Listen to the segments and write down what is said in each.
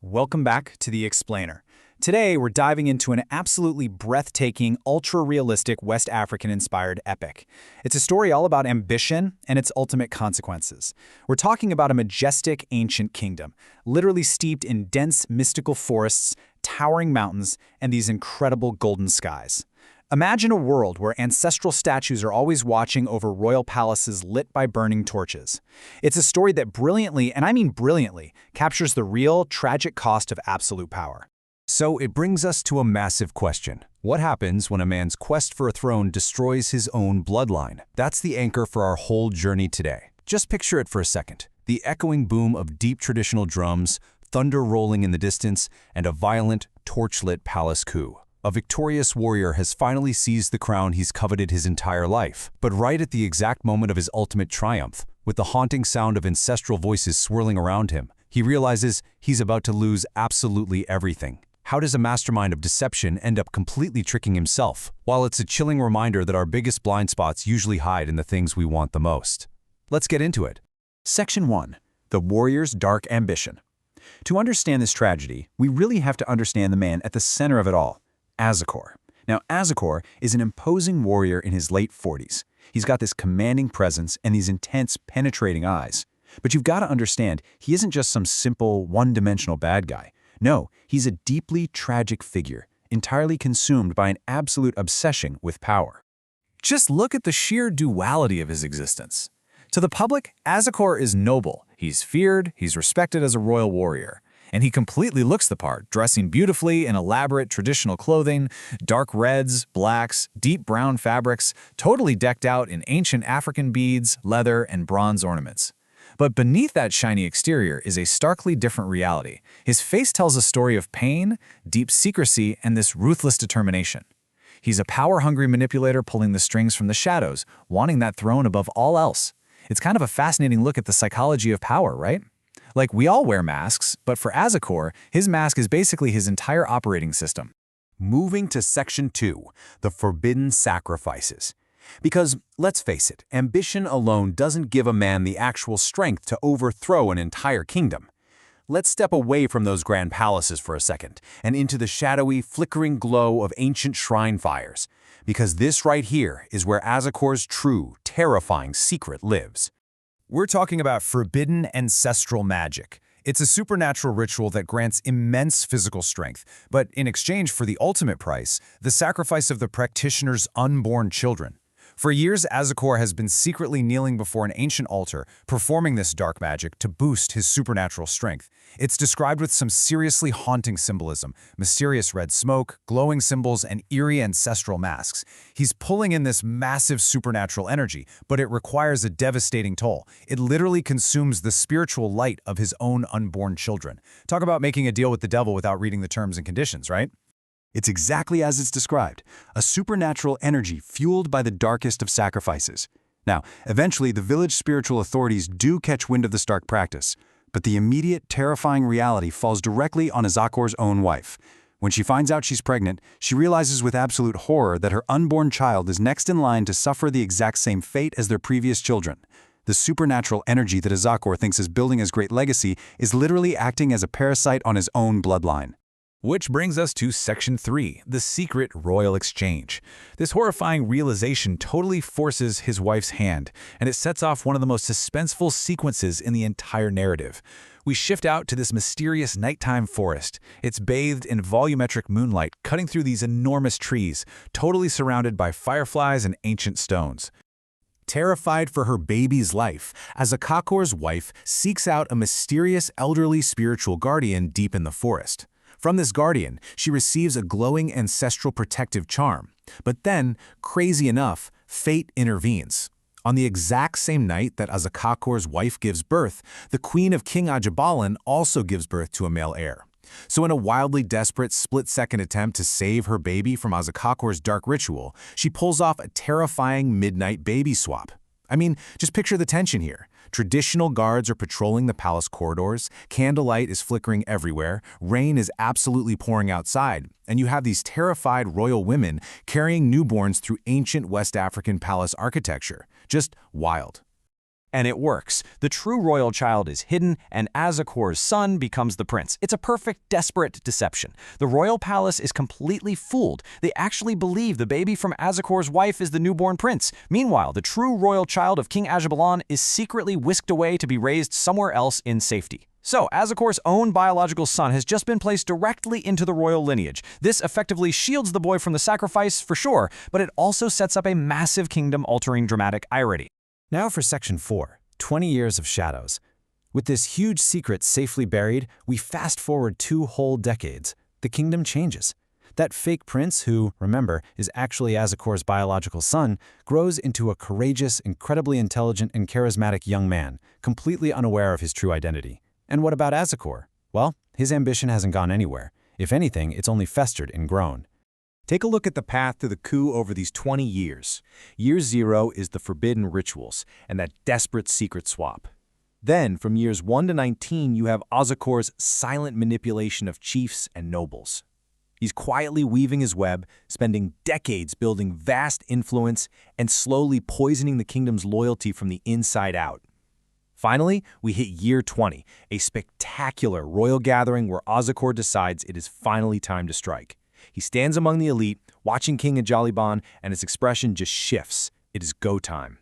Welcome back to The Explainer. Today, we're diving into an absolutely breathtaking, ultra-realistic West African-inspired epic. It's a story all about ambition and its ultimate consequences. We're talking about a majestic, ancient kingdom, literally steeped in dense, mystical forests, towering mountains, and these incredible golden skies. Imagine a world where ancestral statues are always watching over royal palaces lit by burning torches. It's a story that brilliantly, and I mean brilliantly, captures the real, tragic cost of absolute power. So it brings us to a massive question. What happens when a man's quest for a throne destroys his own bloodline? That's the anchor for our whole journey today. Just picture it for a second. The echoing boom of deep traditional drums, thunder rolling in the distance, and a violent, torchlit palace coup. A victorious warrior has finally seized the crown he's coveted his entire life. But right at the exact moment of his ultimate triumph, with the haunting sound of ancestral voices swirling around him, he realizes he's about to lose absolutely everything. How does a mastermind of deception end up completely tricking himself? While it's a chilling reminder that our biggest blind spots usually hide in the things we want the most. Let's get into it. Section 1. The Warrior's Dark Ambition. To understand this tragedy, we really have to understand the man at the center of it all, Azakor. Now, Azakor is an imposing warrior in his late 40s. He's got this commanding presence and these intense, penetrating eyes. But you've got to understand, he isn't just some simple, one-dimensional bad guy. No, he's a deeply tragic figure, entirely consumed by an absolute obsession with power. Just look at the sheer duality of his existence. To the public, Azakor is noble. He's feared, he's respected as a royal warrior. And he completely looks the part, dressing beautifully in elaborate traditional clothing, dark reds, blacks, deep brown fabrics, totally decked out in ancient African beads, leather, and bronze ornaments. But beneath that shiny exterior is a starkly different reality. His face tells a story of pain, deep secrecy, and this ruthless determination. He's a power-hungry manipulator pulling the strings from the shadows, wanting that throne above all else. It's kind of a fascinating look at the psychology of power, right? Like, we all wear masks, but for Azakor, his mask is basically his entire operating system. Moving to Section 2, the Forbidden Sacrifices. Because, let's face it, ambition alone doesn't give a man the actual strength to overthrow an entire kingdom. Let's step away from those grand palaces for a second and into the shadowy, flickering glow of ancient shrine fires. Because this right here is where Azakor's true, terrifying secret lives. We're talking about forbidden ancestral magic. It's a supernatural ritual that grants immense physical strength, but in exchange for the ultimate price, the sacrifice of the practitioner's unborn children. For years, Azakor has been secretly kneeling before an ancient altar, performing this dark magic to boost his supernatural strength. It's described with some seriously haunting symbolism, mysterious red smoke, glowing symbols, and eerie ancestral masks. He's pulling in this massive supernatural energy, but it requires a devastating toll. It literally consumes the spiritual light of his own unborn children. Talk about making a deal with the devil without reading the terms and conditions, right? It's exactly as it's described, a supernatural energy fueled by the darkest of sacrifices. Now, eventually, the village spiritual authorities do catch wind of this dark practice, but the immediate, terrifying reality falls directly on Azakor's own wife. When she finds out she's pregnant, she realizes with absolute horror that her unborn child is next in line to suffer the exact same fate as their previous children. The supernatural energy that Azakor thinks is building his great legacy is literally acting as a parasite on his own bloodline. Which brings us to Section 3, the secret royal exchange. This horrifying realization totally forces his wife's hand, and it sets off one of the most suspenseful sequences in the entire narrative. We shift out to this mysterious nighttime forest. It's bathed in volumetric moonlight, cutting through these enormous trees, totally surrounded by fireflies and ancient stones. Terrified for her baby's life, Azakor's wife seeks out a mysterious elderly spiritual guardian deep in the forest. From this guardian, she receives a glowing ancestral protective charm. But then, crazy enough, fate intervenes. On the exact same night that Azakor's wife gives birth, the queen of King Ajabalan also gives birth to a male heir. So in a wildly desperate split-second attempt to save her baby from Azakor's dark ritual, she pulls off a terrifying midnight baby swap. I mean, just picture the tension here. Traditional guards are patrolling the palace corridors, candlelight is flickering everywhere, rain is absolutely pouring outside, and you have these terrified royal women carrying newborns through ancient West African palace architecture. Just wild. And it works. The true royal child is hidden, and Azakor's son becomes the prince. It's a perfect, desperate deception. The royal palace is completely fooled. They actually believe the baby from Azakor's wife is the newborn prince. Meanwhile, the true royal child of King Ajabalan is secretly whisked away to be raised somewhere else in safety. So, Azakor's own biological son has just been placed directly into the royal lineage. This effectively shields the boy from the sacrifice, for sure, but it also sets up a massive kingdom-altering dramatic irony. Now for Section 4, 20 Years of Shadows. With this huge secret safely buried, we fast forward 2 whole decades. The kingdom changes. That fake prince, who, remember, is actually Azakor's biological son, grows into a courageous, incredibly intelligent, and charismatic young man, completely unaware of his true identity. And what about Azakor? Well, his ambition hasn't gone anywhere. If anything, it's only festered and grown. Take a look at the path to the coup over these 20 years. Year 0 is the forbidden rituals and that desperate secret swap. Then, from years 1 to 19, you have Azakor's silent manipulation of chiefs and nobles. He's quietly weaving his web, spending decades building vast influence and slowly poisoning the kingdom's loyalty from the inside out. Finally, we hit year 20, a spectacular royal gathering where Azakor decides it is finally time to strike. He stands among the elite, watching King Ajaliban, and his expression just shifts. It is go time.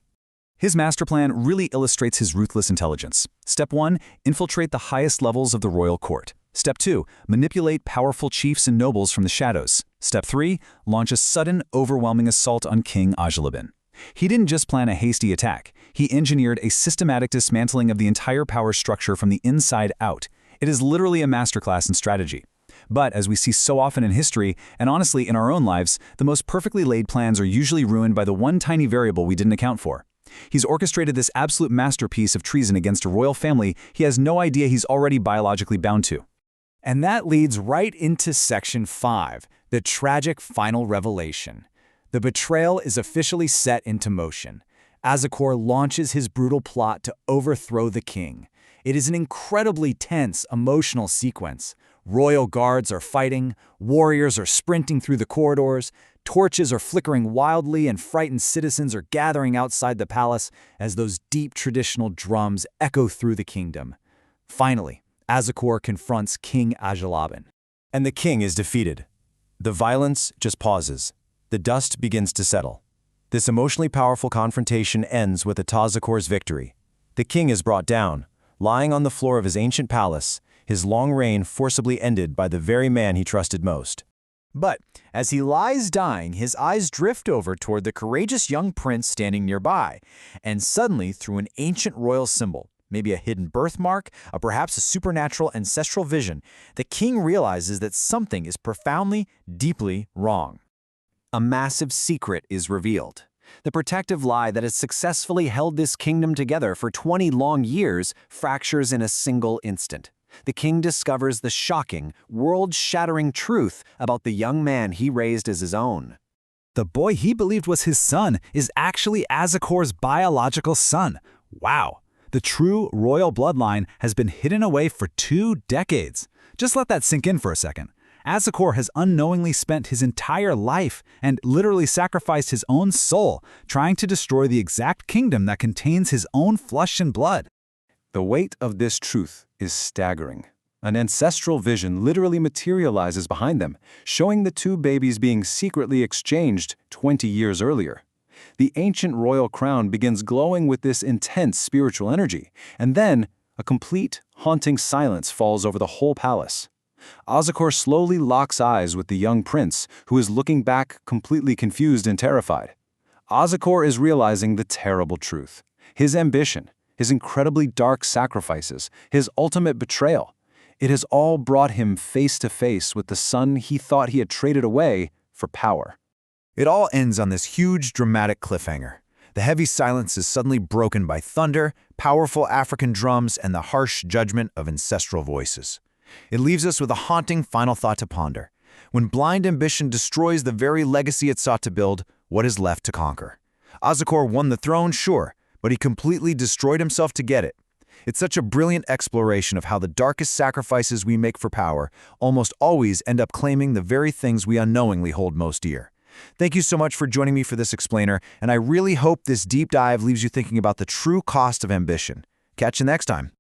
His master plan really illustrates his ruthless intelligence. Step 1, infiltrate the highest levels of the royal court. Step 2, manipulate powerful chiefs and nobles from the shadows. Step 3, launch a sudden, overwhelming assault on King Ajaliban. He didn't just plan a hasty attack. He engineered a systematic dismantling of the entire power structure from the inside out. It is literally a masterclass in strategy. But as we see so often in history, and honestly in our own lives, the most perfectly laid plans are usually ruined by the one tiny variable we didn't account for. He's orchestrated this absolute masterpiece of treason against a royal family he has no idea he's already biologically bound to. And that leads right into Section 5, the tragic final revelation. The betrayal is officially set into motion. Azakor launches his brutal plot to overthrow the king. It is an incredibly tense, emotional sequence. Royal guards are fighting, warriors are sprinting through the corridors, torches are flickering wildly, and frightened citizens are gathering outside the palace as those deep traditional drums echo through the kingdom. Finally, Azakor confronts King Ajalaban. And the king is defeated. The violence just pauses. The dust begins to settle. This emotionally powerful confrontation ends with Azakor's victory. The king is brought down, lying on the floor of his ancient palace, his long reign forcibly ended by the very man he trusted most. But as he lies dying, his eyes drift over toward the courageous young prince standing nearby, and suddenly, through an ancient royal symbol, maybe a hidden birthmark, or perhaps a supernatural ancestral vision, the king realizes that something is profoundly, deeply wrong. A massive secret is revealed. The protective lie that has successfully held this kingdom together for 20 long years fractures in a single instant. The king discovers the shocking, world-shattering truth about the young man he raised as his own. The boy he believed was his son is actually Azakor's biological son. Wow! The true royal bloodline has been hidden away for 2 decades. Just let that sink in for a second. Azakor has unknowingly spent his entire life and literally sacrificed his own soul trying to destroy the exact kingdom that contains his own flesh and blood. The weight of this truth is staggering. An ancestral vision literally materializes behind them, showing the 2 babies being secretly exchanged 20 years earlier. The ancient royal crown begins glowing with this intense spiritual energy, and then a complete, haunting silence falls over the whole palace. Azakor slowly locks eyes with the young prince, who is looking back completely confused and terrified. Azakor is realizing the terrible truth. His ambition, his incredibly dark sacrifices, his ultimate betrayal. It has all brought him face to face with the son he thought he had traded away for power. It all ends on this huge, dramatic cliffhanger. The heavy silence is suddenly broken by thunder, powerful African drums, and the harsh judgment of ancestral voices. It leaves us with a haunting final thought to ponder. When blind ambition destroys the very legacy it sought to build, what is left to conquer? Azakor won the throne, sure, but he completely destroyed himself to get it. It's such a brilliant exploration of how the darkest sacrifices we make for power almost always end up claiming the very things we unknowingly hold most dear. Thank you so much for joining me for this explainer, and I really hope this deep dive leaves you thinking about the true cost of ambition. Catch you next time.